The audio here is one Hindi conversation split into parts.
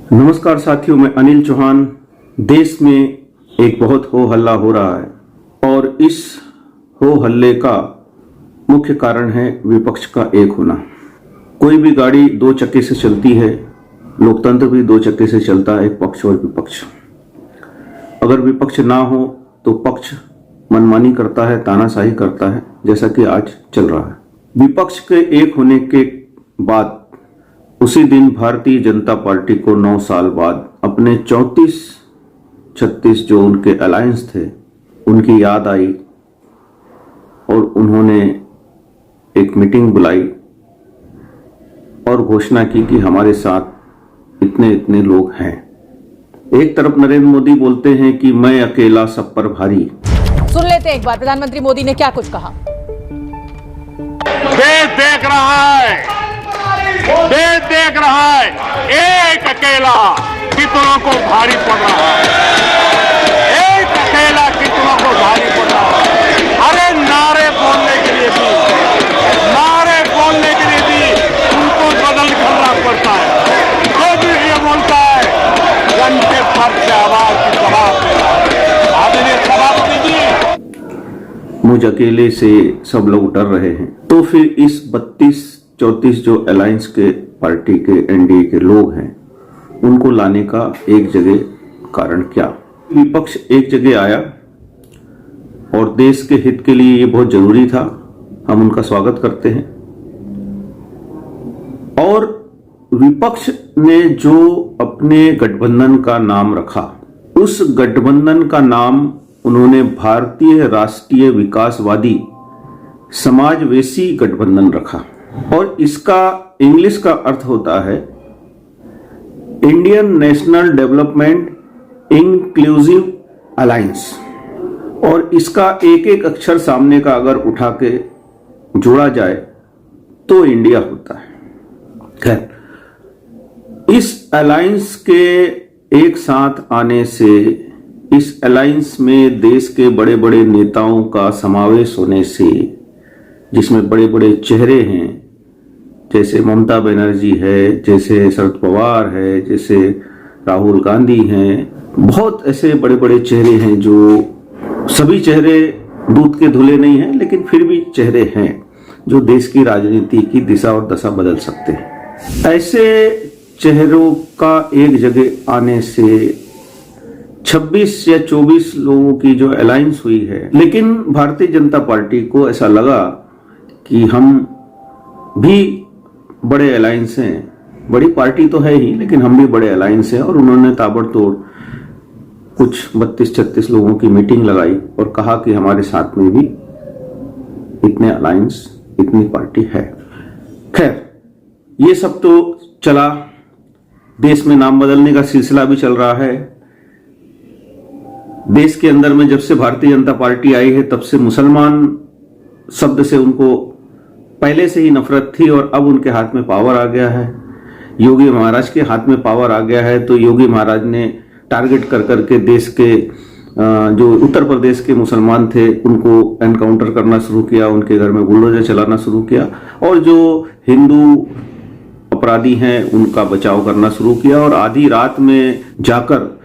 नमस्कार साथियों, मैं अनिल चौहान। देश में एक बहुत हो हल्ला हो रहा है और इस हो हल्ले का मुख्य कारण है विपक्ष का एक होना। कोई भी गाड़ी दो चक्के से चलती है, लोकतंत्र भी दो चक्के से चलता है, एक पक्ष और विपक्ष। अगर विपक्ष ना हो तो पक्ष मनमानी करता है, तानाशाही करता है, जैसा कि आज चल रहा है। विपक्ष के एक होने के बाद उसी दिन भारतीय जनता पार्टी को 9 साल बाद अपने 34-36 जो उनके अलायंस थे उनकी याद आई और उन्होंने एक मीटिंग बुलाई और घोषणा की कि हमारे साथ इतने इतने लोग हैं। एक तरफ नरेंद्र मोदी बोलते हैं कि मैं अकेला सब पर भारी। सुन लेते हैं एक बार प्रधानमंत्री मोदी ने क्या कुछ कहा। देख रहा है, देश देख रहा है, एक अकेला कितनों को भारी पड़ रहा है, एक अकेला कितनों को भारी पड़ रहा है। अरे नारे बोलने के लिए भी उनको बदल करना पड़ता है। जो भी ये बोलता है घंटे भर से आवाज की जवाब देना है। आदरणीय सभापति जी, मुझ अकेले से सब लोग डर रहे हैं, तो फिर इस 32-34 जो अलायंस के पार्टी के एनडीए के लोग हैं उनको लाने का एक जगह कारण क्या? विपक्ष एक जगह आया और देश के हित के लिए ये बहुत जरूरी था, हम उनका स्वागत करते हैं। और विपक्ष ने जो अपने गठबंधन का नाम रखा, उस गठबंधन का नाम उन्होंने भारतीय राष्ट्रीय विकासवादी समाजवेशी गठबंधन रखा और इसका इंग्लिश का अर्थ होता है Indian national development inclusive alliance. और इसका एक एक अक्षर सामने का अगर उठा के जोड़ा जाए तो इंडिया होता है। खैर, इस अलायंस के एक साथ आने से, इस अलायंस में देश के बड़े बड़े नेताओं का समावेश होने से, जिसमें बड़े बड़े चेहरे हैं, जैसे ममता बनर्जी है, जैसे शरद पवार है, जैसे राहुल गांधी हैं, बहुत ऐसे बड़े बड़े चेहरे हैं। जो सभी चेहरे दूध के धुले नहीं हैं, लेकिन फिर भी चेहरे हैं जो देश की राजनीति की दिशा और दशा बदल सकते हैं। ऐसे चेहरों का एक जगह आने से 26 या 24 लोगों की जो अलायंस हुई है, लेकिन भारतीय जनता पार्टी को ऐसा लगा कि हम भी बड़े अलायंस हैं, बड़ी पार्टी तो है ही, लेकिन हम भी बड़े अलायंस हैं। और उन्होंने ताबड़तोड़ कुछ 32-36 लोगों की मीटिंग लगाई और कहा कि हमारे साथ में भी इतने अलायंस, इतनी पार्टी है। खैर, ये सब तो चला, देश में नाम बदलने का सिलसिला भी चल रहा है। देश के अंदर में जब से भारतीय जनता पार्टी आई है तब से मुसलमान शब्द से उनको पहले से ही नफरत थी और अब उनके हाथ में पावर आ गया है। योगी महाराज के हाथ में पावर आ गया है, तो योगी महाराज ने टारगेट कर करके देश के जो उत्तर प्रदेश के मुसलमान थे उनको एनकाउंटर करना शुरू किया, उनके घर में बुलडोजर चलाना शुरू किया और जो हिंदू अपराधी हैं उनका बचाव करना शुरू किया। और आधी रात में जाकर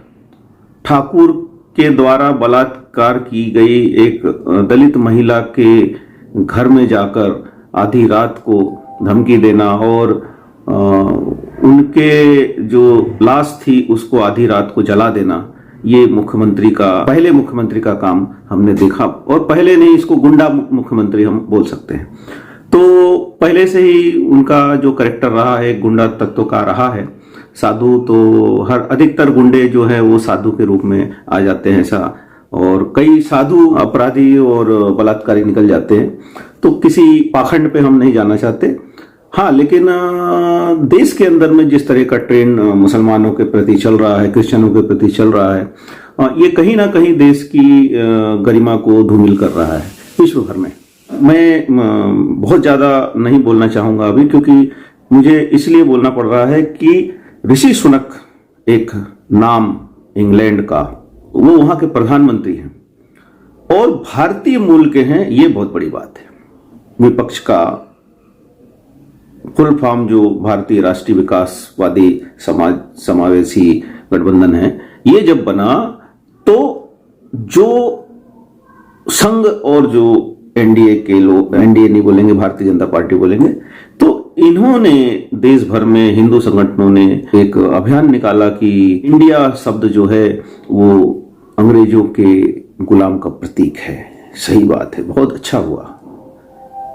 ठाकुर के द्वारा बलात्कार की गई एक दलित महिला के घर में जाकर आधी रात को धमकी देना और उनके जो लाश थी उसको आधी रात को जला देना, ये पहले मुख्यमंत्री का काम हमने देखा। और पहले नहीं, इसको गुंडा मुख्यमंत्री हम बोल सकते हैं। तो पहले से ही उनका जो कैरेक्टर रहा है गुंडा तत्व का रहा है। साधु तो हर अधिकतर गुंडे जो है वो साधु के रूप में आ जाते हैं ऐसा, और कई साधु अपराधी और बलात्कारी निकल जाते हैं। तो किसी पाखंड पे हम नहीं जाना चाहते। हाँ, लेकिन देश के अंदर में जिस तरह का ट्रेंड मुसलमानों के प्रति चल रहा है, क्रिश्चियनों के प्रति चल रहा है, ये कहीं ना कहीं देश की गरिमा को धूमिल कर रहा है विश्व भर में। मैं बहुत ज्यादा नहीं बोलना चाहूंगा अभी, क्योंकि मुझे इसलिए बोलना पड़ रहा है कि ऋषि सुनक एक नाम इंग्लैंड का, वो वहां के प्रधानमंत्री हैं और भारतीय मूल के हैं। ये बहुत बड़ी बात है। विपक्ष का फुल फॉर्म जो भारतीय राष्ट्रीय विकासवादी समावेशी गठबंधन है, ये जब बना तो जो संघ और जो एनडीए के लोग, एनडीए नहीं बोलेंगे, भारतीय जनता पार्टी बोलेंगे, तो इन्होंने देश भर में हिंदू संगठनों ने एक अभियान निकाला कि इंडिया शब्द जो है वो अंग्रेजों के गुलाम का प्रतीक है। सही बात है, बहुत अच्छा हुआ,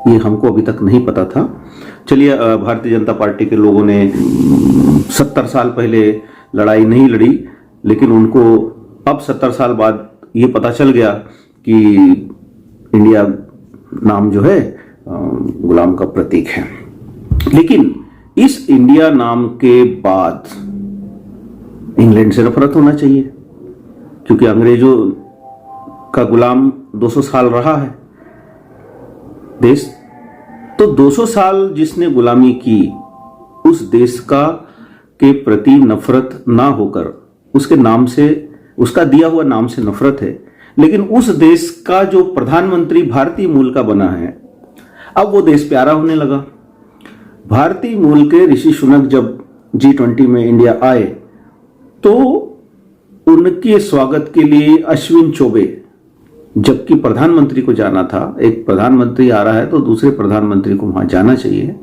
ये हमको अभी तक नहीं पता था। चलिए, भारतीय जनता पार्टी के लोगों ने 70 साल पहले लड़ाई नहीं लड़ी, लेकिन उनको अब 70 साल बाद ये पता चल गया कि इंडिया नाम जो है गुलाम का प्रतीक है। लेकिन इस इंडिया नाम के बाद इंग्लैंड से नफरत होना चाहिए, क्योंकि अंग्रेजों का गुलाम 200 साल रहा है देश। तो 200 साल जिसने गुलामी की, उस देश का के प्रति नफरत ना होकर उसके नाम से, उसका दिया हुआ नाम से नफरत है। लेकिन उस देश का जो प्रधानमंत्री भारतीय मूल का बना है, अब वो देश प्यारा होने लगा। भारतीय मूल के ऋषि सुनक जब G20 में इंडिया आए तो उनके स्वागत के लिए अश्विन चौबे, जबकि प्रधानमंत्री को जाना था, एक प्रधानमंत्री आ रहा है तो दूसरे प्रधानमंत्री को वहां जाना चाहिए,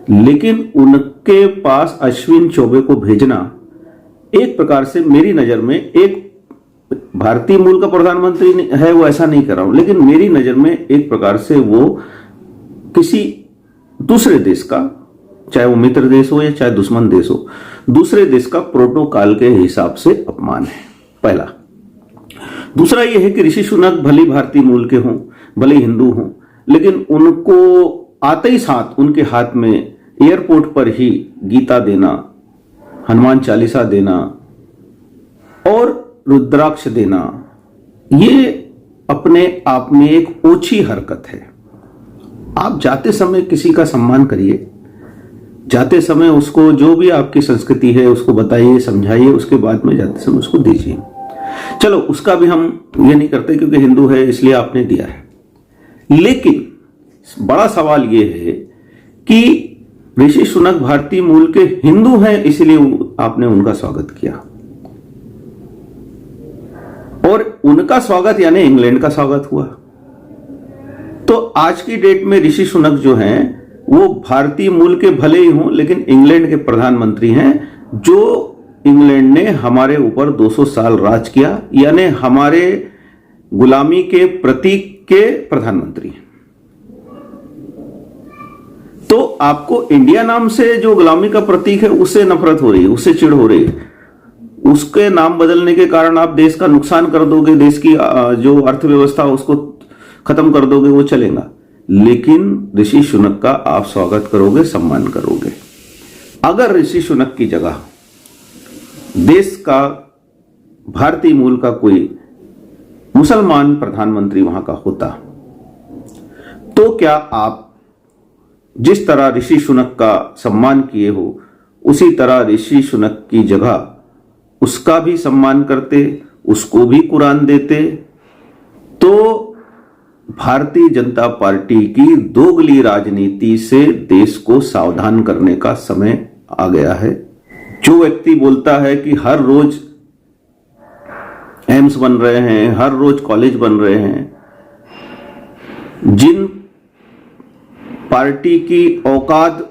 लेकिन उनके पास अश्विन चौबे को भेजना एक प्रकार से मेरी नजर में, एक भारतीय मूल का प्रधानमंत्री है वो ऐसा नहीं कर रहा हूं, लेकिन मेरी नजर में एक प्रकार से वो किसी दूसरे देश का, चाहे वो मित्र देश हो या चाहे दुश्मन देश हो, दूसरे देश का प्रोटोकॉल के हिसाब से अपमान है, पहला। दूसरा ये है कि ऋषि सुनक भले भारतीय मूल के हों, भले हिंदू हों, लेकिन उनको आते ही साथ उनके हाथ में एयरपोर्ट पर ही गीता देना, हनुमान चालीसा देना और रुद्राक्ष देना, ये अपने आप में एक ओछी हरकत है। आप जाते समय किसी का सम्मान करिए, जाते समय उसको जो भी आपकी संस्कृति है उसको बताइए, समझाइए, उसके बाद में जाते समय उसको दीजिए। चलो, उसका भी हम ये नहीं करते क्योंकि हिंदू है इसलिए आपने दिया है। लेकिन बड़ा सवाल ये है कि ऋषि सुनक भारतीय मूल के हिंदू हैं, इसलिए आपने उनका स्वागत किया, और उनका स्वागत यानी इंग्लैंड का स्वागत हुआ। तो आज की डेट में ऋषि सुनक जो हैं वो भारतीय मूल के भले ही हों, लेकिन इंग्लैंड के प्रधानमंत्री हैं, जो इंग्लैंड ने हमारे ऊपर 200 साल राज किया, यानी हमारे गुलामी के प्रतीक के प्रधानमंत्री। तो आपको इंडिया नाम से जो गुलामी का प्रतीक है उससे नफरत हो रही है, उससे चिढ़ हो रही है। उसके नाम बदलने के कारण आप देश का नुकसान कर दोगे, देश की जो अर्थव्यवस्था उसको खत्म कर दोगे, वो चलेगा। लेकिन ऋषि सुनक का आप स्वागत करोगे, सम्मान करोगे। अगर ऋषि सुनक की जगह देश का भारतीय मूल का कोई मुसलमान प्रधानमंत्री वहां का होता, तो क्या आप जिस तरह ऋषि सुनक का सम्मान किए हो, उसी तरह ऋषि सुनक की जगह उसका भी सम्मान करते, उसको भी कुरान देते? तो भारतीय जनता पार्टी की दोगली राजनीति से देश को सावधान करने का समय आ गया है। जो व्यक्ति बोलता है कि हर रोज एम्स बन रहे हैं, हर रोज कॉलेज बन रहे हैं, जिन पार्टी की औकात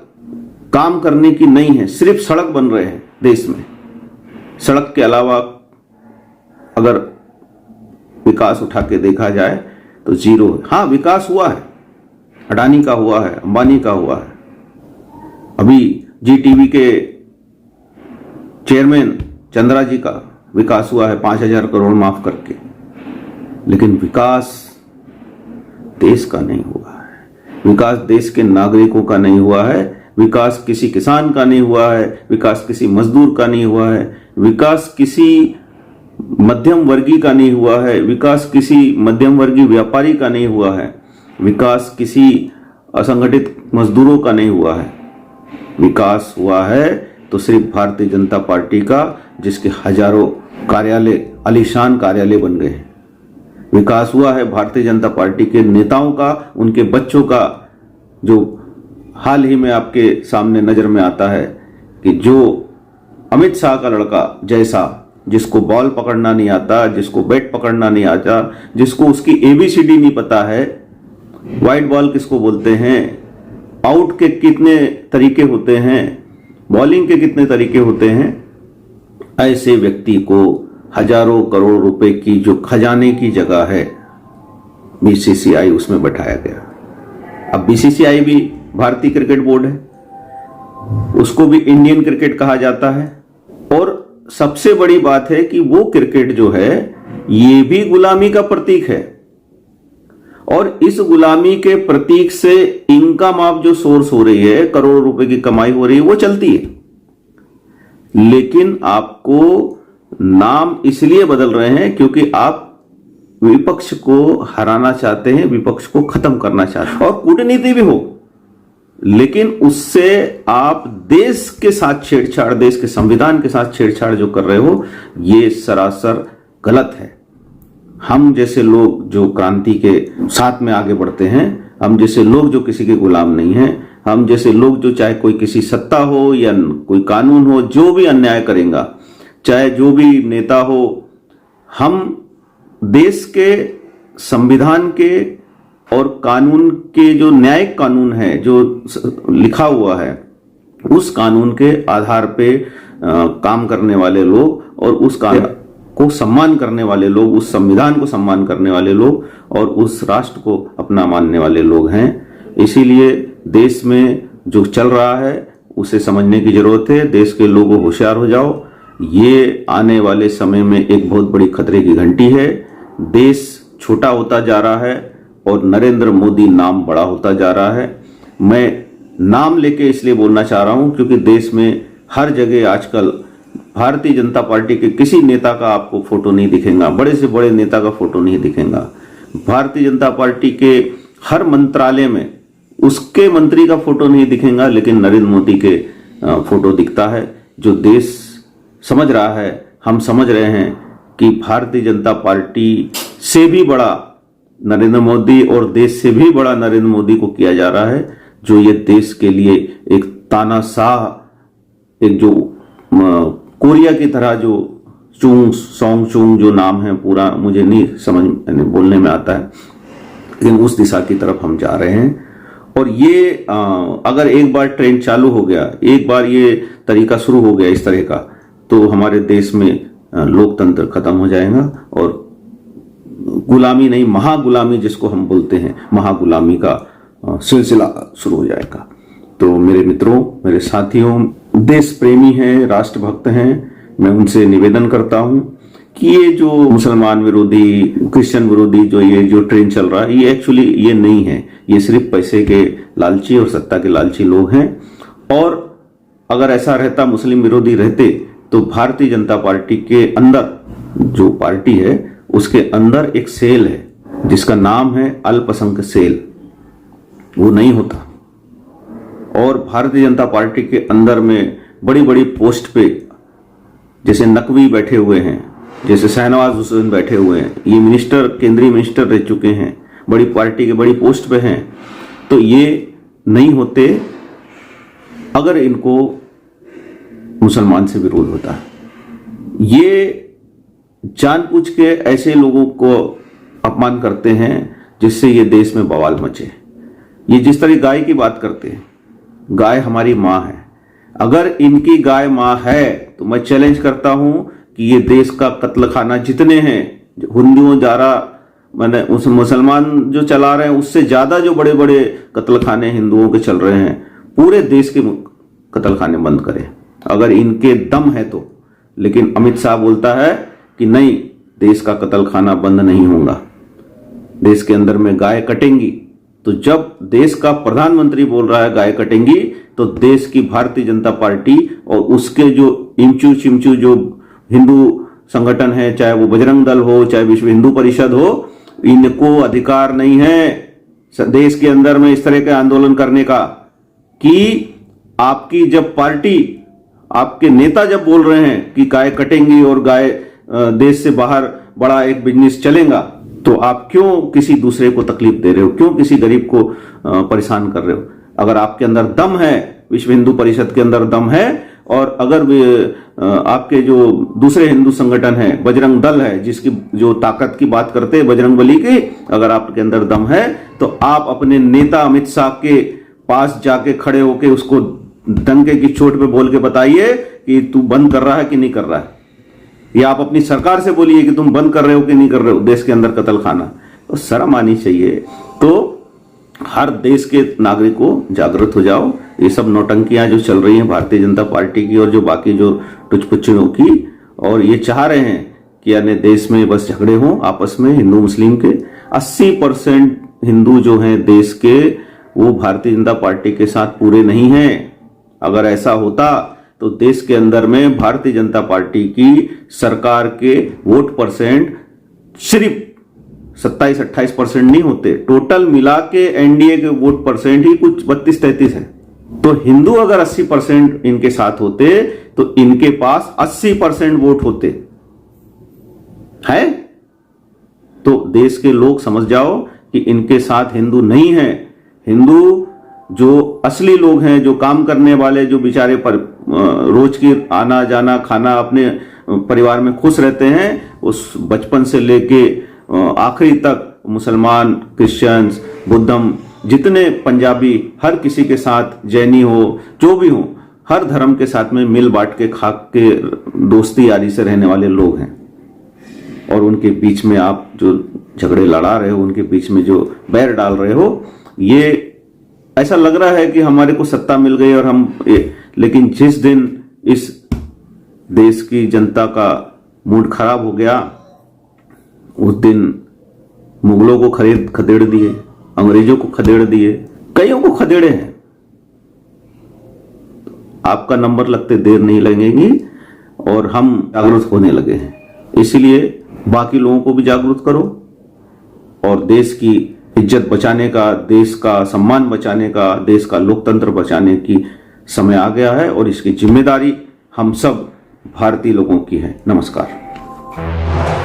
काम करने की नहीं है, सिर्फ सड़क बन रहे हैं देश में, सड़क के अलावा अगर विकास उठा के देखा जाए तो जीरो है। हाँ, विकास हुआ है, अडानी का हुआ है, अंबानी का हुआ है, अभी जीटीवी के चेयरमैन चंद्रा जी का विकास हुआ है 5,000 करोड़ माफ करके, लेकिन विकास देश का नहीं हुआ है, विकास देश के नागरिकों का नहीं हुआ है, विकास किसी किसान का नहीं हुआ है, विकास किसी मजदूर का नहीं हुआ है, विकास किसी मध्यम वर्गीय का नहीं हुआ है, विकास किसी मध्यम वर्गीय व्यापारी का नहीं हुआ है, विकास किसी असंगठित मजदूरों का नहीं हुआ है। विकास हुआ है तो सिर्फ भारतीय जनता पार्टी का, जिसके हजारों कार्यालय, आलीशान कार्यालय बन गए हैं। विकास हुआ है भारतीय जनता पार्टी के नेताओं का, उनके बच्चों का, जो हाल ही में आपके सामने नजर में आता है कि जो अमित शाह का लड़का जैसा, जिसको बॉल पकड़ना नहीं आता, जिसको बैट पकड़ना नहीं आता, जिसको उसकी ABCD नहीं पता है, वाइड बॉल किसको बोलते हैं, आउट के कितने तरीके होते हैं, बॉलिंग के कितने तरीके होते हैं, ऐसे व्यक्ति को हजारों करोड़ रुपए की जो खजाने की जगह है BCCI, उसमें बैठाया गया। अब BCCI भी भारतीय क्रिकेट बोर्ड है, उसको भी इंडियन क्रिकेट कहा जाता है। और सबसे बड़ी बात है कि वो क्रिकेट जो है ये भी गुलामी का प्रतीक है, और इस गुलामी के प्रतीक से इनकम ऑफ जो सोर्स हो रही है, करोड़ों रुपए की कमाई हो रही है, वो चलती है। लेकिन आपको नाम इसलिए बदल रहे हैं क्योंकि आप विपक्ष को हराना चाहते हैं, विपक्ष को खत्म करना चाहते हैं, और कूटनीति भी हो, लेकिन उससे आप देश के साथ छेड़छाड़, देश के संविधान के साथ छेड़छाड़ जो कर रहे हो, ये सरासर गलत है। हम जैसे लोग जो क्रांति के साथ में आगे बढ़ते हैं, हम जैसे लोग जो किसी के गुलाम नहीं हैं, हम जैसे लोग जो चाहे कोई किसी सत्ता हो या कोई कानून हो, जो भी अन्याय करेगा, चाहे जो भी नेता हो, हम देश के संविधान के और कानून के जो न्यायिक कानून है जो लिखा हुआ है, उस कानून के आधार पे काम करने वाले लोग, और उस कानून को सम्मान करने वाले लोग, उस संविधान को सम्मान करने वाले लोग, और उस राष्ट्र को अपना मानने वाले लोग हैं। इसीलिए देश में जो चल रहा है उसे समझने की जरूरत है। देश के लोगों होशियार हो जाओ, ये आने वाले समय में एक बहुत बड़ी खतरे की घंटी है। देश छोटा होता जा रहा है और नरेंद्र मोदी नाम बड़ा होता जा रहा है। मैं नाम लेके इसलिए बोलना चाह रहा हूं क्योंकि देश में हर जगह आजकल भारतीय जनता पार्टी के किसी नेता का आपको फोटो नहीं दिखेगा, बड़े से बड़े नेता का फोटो नहीं दिखेगा। भारतीय जनता पार्टी के हर मंत्रालय में उसके मंत्री का फोटो नहीं दिखेगा, लेकिन नरेंद्र मोदी के फोटो दिखता है। जो देश समझ रहा है, हम समझ रहे हैं कि भारतीय जनता पार्टी से भी बड़ा नरेंद्र मोदी और देश से भी बड़ा नरेंद्र मोदी को किया जा रहा है, जो ये देश के लिए एक तानाशाह, एक जो कोरिया की तरह जो चुंग सोंग चुंग जो नाम है पूरा मुझे नहीं समझ बोलने में आता है, लेकिन उस दिशा की तरफ हम जा रहे हैं। और ये अगर एक बार ट्रेंड चालू हो गया, एक बार ये तरीका शुरू हो गया इस तरह का, तो हमारे देश में लोकतंत्र खत्म हो जाएगा और गुलामी नहीं, महागुलामी जिसको हम बोलते हैं, महागुलामी का सिलसिला शुरू हो जाएगा। तो मेरे मित्रों, मेरे साथियों, देश प्रेमी हैं, राष्ट्रभक्त हैं, मैं उनसे निवेदन करता हूं कि ये जो मुसलमान विरोधी, क्रिश्चियन विरोधी जो ट्रेंड चल रहा है, ये एक्चुअली ये नहीं है। ये सिर्फ पैसे के लालची और सत्ता के लालची लोग हैं। और अगर ऐसा रहता, मुस्लिम विरोधी रहते, तो भारतीय जनता पार्टी के अंदर जो पार्टी है उसके अंदर एक सेल है जिसका नाम है अल्पसंख्यक सेल, वो नहीं होता। और भारतीय जनता पार्टी के अंदर में बड़ी बड़ी पोस्ट पे जैसे नकवी बैठे हुए हैं, जैसे शहनवाज हुसैन बैठे हुए हैं, ये मिनिस्टर, केंद्रीय मिनिस्टर रह चुके हैं, बड़ी पार्टी के बड़ी पोस्ट पे हैं, तो ये नहीं होते अगर इनको मुसलमान से विरोध होता है। ये जानबूझ के ऐसे लोगों को अपमान करते हैं जिससे ये देश में बवाल मचे। ये जिस तरह गाय की बात करते हैं, गाय हमारी माँ है। अगर इनकी गाय माँ है तो मैं चैलेंज करता हूं कि ये देश का कत्ल खाना जितने हैं, हिंदुओं द्वारा मैंने उस मुसलमान जो चला रहे हैं उससे ज्यादा जो बड़े बड़े कत्ल खाने हिंदुओं के चल रहे हैं, पूरे देश के कत्ल खाने बंद करें अगर इनके दम है तो। लेकिन अमित शाह बोलता है कि नहीं, देश का कत्ल खाना बंद नहीं होगा, देश के अंदर में गाय कटेंगी। तो जब देश का प्रधानमंत्री बोल रहा है गाय कटेंगी, तो देश की भारतीय जनता पार्टी और उसके जो इमचू चिमचू जो हिंदू संगठन है, चाहे वो बजरंग दल हो, चाहे विश्व हिंदू परिषद हो, इनको अधिकार नहीं है देश के अंदर में इस तरह के आंदोलन करने का। कि आपकी जब पार्टी, आपके नेता जब बोल रहे हैं कि गाय कटेंगी और गाय देश से बाहर बड़ा एक बिजनेस चलेगा, तो आप क्यों किसी दूसरे को तकलीफ दे रहे हो, क्यों किसी गरीब को परेशान कर रहे हो? अगर आपके अंदर दम है, विश्व हिंदू परिषद के अंदर दम है, और अगर आपके जो दूसरे हिंदू संगठन है, बजरंग दल है, जिसकी जो ताकत की बात करते हैं बजरंगबली की, अगर आपके अंदर दम है तो आप अपने नेता अमित शाह के पास जाके खड़े होके उसको डंके की चोट पे बोल के बताइए कि तू बंद कर रहा है कि नहीं कर रहा है, या आप अपनी सरकार से बोलिए कि तुम बंद कर रहे हो कि नहीं कर रहे हो देश के अंदर कत्ल खाना। तो शर्म आनी चाहिए। तो हर देश के नागरिक को जागृत हो जाओ। ये सब नौटंकियां जो चल रही हैं भारतीय जनता पार्टी की और जो बाकी जो टुचपुच्चों की, और ये चाह रहे हैं कि अन्य देश में बस झगड़े हों आपस में हिंदू मुस्लिम के। 80% हिंदू जो हैं देश के, वो भारतीय जनता पार्टी के साथ पूरे नहीं हैं। अगर ऐसा होता तो देश के अंदर में भारतीय जनता पार्टी की सरकार के वोट परसेंट सिर्फ 27-28% नहीं होते, टोटल मिला के एनडीए के वोट परसेंट ही कुछ 32-33 है। तो हिंदू अगर 80% इनके साथ होते तो इनके पास 80% वोट होते है। तो देश के लोग समझ जाओ कि इनके साथ हिंदू नहीं है। हिंदू जो असली लोग हैं, जो काम करने वाले, जो बेचारे पर रोज की आना जाना खाना अपने परिवार में खुश रहते हैं, उस बचपन से लेके आखिरी तक मुसलमान, क्रिश्चियंस, बुद्धम, जितने पंजाबी, हर किसी के साथ, जैनी हो, जो भी हो, हर धर्म के साथ में मिल बांट के खा के दोस्ती यारी से रहने वाले लोग हैं। और उनके बीच में आप जो झगड़े लड़ा रहे हो, उनके बीच में जो बैर डाल रहे हो, ये ऐसा लग रहा है कि हमारे को सत्ता मिल गई और लेकिन जिस दिन इस देश की जनता का मूड खराब हो गया, उस दिन मुगलों को खदेड़ दिए, अंग्रेजों को खदेड़ दिए, कईयों को खदेड़े हैं। आपका नंबर लगते देर नहीं लगेगी और हम जागरूक होने लगे हैं। इसलिए बाकी लोगों को भी जागरूक करो और देश की इज्जत बचाने का, देश का सम्मान बचाने का, देश का लोकतंत्र बचाने की समय आ गया है और इसकी जिम्मेदारी हम सब भारतीय लोगों की है। नमस्कार।